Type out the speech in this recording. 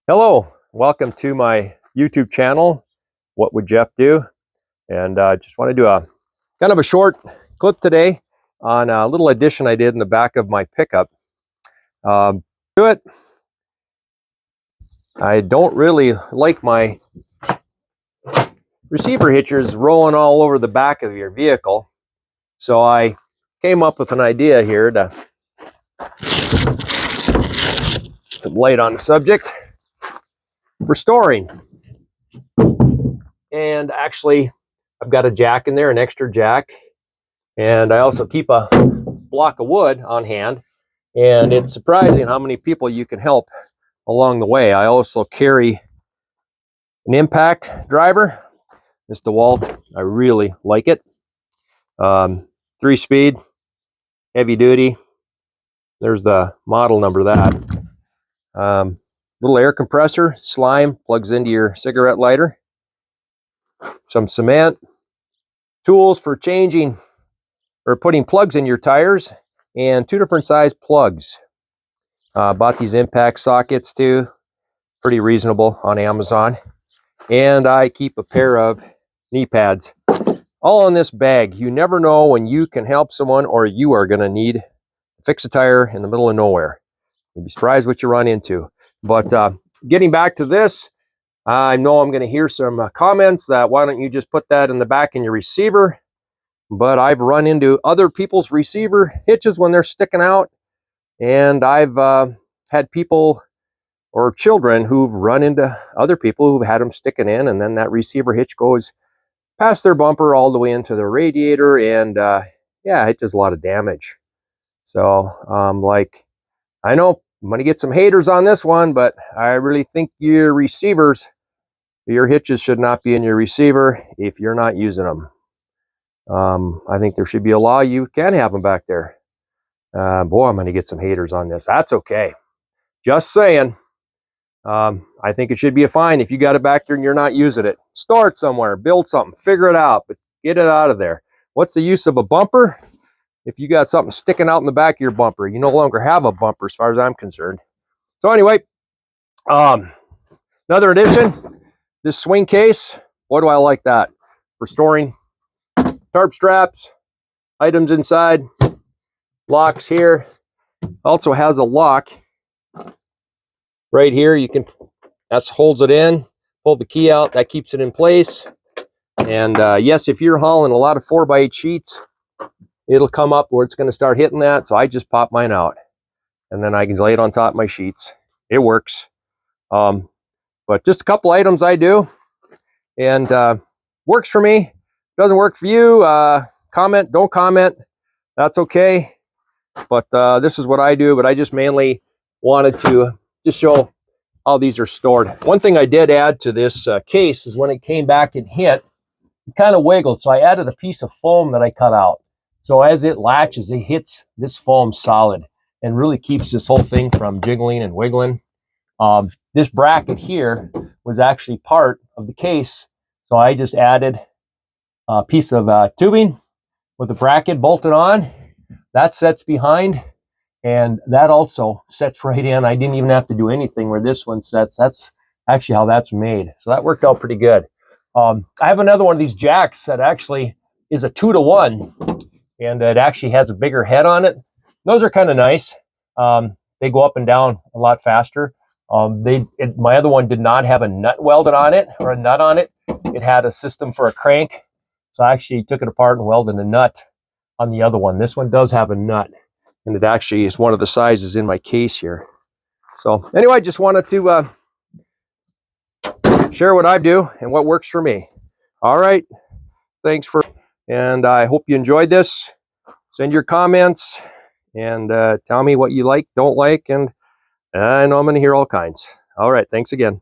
Hello, welcome to my YouTube channel, What Would Jeff Do? And I just want to do a kind of a short clip today on a little addition I did in the back of my pickup. Do it. I don't really like my receiver hitchers rolling all over the back of your vehicle. So I came up with an idea here to put some light on the subject. Restoring. And actually, I've got a jack in there, an extra jack. And I also keep a block of wood on hand. And it's surprising how many people you can help along the way. I also carry an impact driver. This DeWalt. I really like it. 3-speed, heavy duty. There's the model number of that. Little air compressor, slime, plugs into your cigarette lighter. Some cement. Tools for changing or putting plugs in your tires, and 2 different size plugs. Bought these impact sockets too, pretty reasonable on Amazon. And I keep a pair of knee pads, all in this bag. You never know when you can help someone or you are going to need to fix a tire in the middle of nowhere. You'd be surprised what you run into. But getting back to this, I know I'm going to hear some comments that why don't you just put that in the back in your receiver? But I've run into other people's receiver hitches when they're sticking out. And I've had people or children who've run into other people who've had them sticking in. And then that receiver hitch goes past their bumper all the way into their radiator. And yeah, it does a lot of damage. So I know I'm going to get some haters on this one, but I really think your receivers, your hitches should not be in your receiver if you're not using them. I think there should be a law you can have them back there. Boy, I'm going to get some haters on this. That's okay. Just saying. I think it should be a fine if you got it back there and you're not using it. Store it somewhere, build something, figure it out, but get it out of there. What's the use of a bumper? If you got something sticking out in the back of your bumper, you no longer have a bumper as far as I'm concerned. So anyway, another addition, this swing case. Boy, do I like that for storing tarp straps, items inside, locks here. Also has a lock right here. You can, that holds it in, pull the key out, that keeps it in place. And yes, if you're hauling a lot of 4x8 sheets, it'll come up where it's going to start hitting that. So I just pop mine out and then I can lay it on top of my sheets. It works. But just a couple items I do, and works for me. Doesn't work for you. Comment, don't comment. That's okay. But this is what I do. But I just mainly wanted to just show how these are stored. One thing I did add to this case is when it came back and hit, it kind of wiggled. So I added a piece of foam that I cut out. So as it latches, it hits this foam solid and really keeps this whole thing from jiggling and wiggling. This bracket here was actually part of the case. So I just added a piece of tubing with a bracket bolted on. That sets behind, and that also sets right in. I didn't even have to do anything where this one sets. That's actually how that's made. So that worked out pretty good. I have another one of these jacks that actually is a 2-to-1, and it actually has a bigger head on it. Those are kind of nice. They go up and down a lot faster. My other one did not have a nut welded on it or a nut on it. It had a system for a crank. So I actually took it apart and welded a nut on the other one. This one does have a nut, and it actually is one of the sizes in my case here. So anyway, I just wanted to share what I do and what works for me. All right. Thanks and I hope you enjoyed this. Send your comments and tell me what you like, don't like, and I know I'm going to hear all kinds. All right. Thanks again.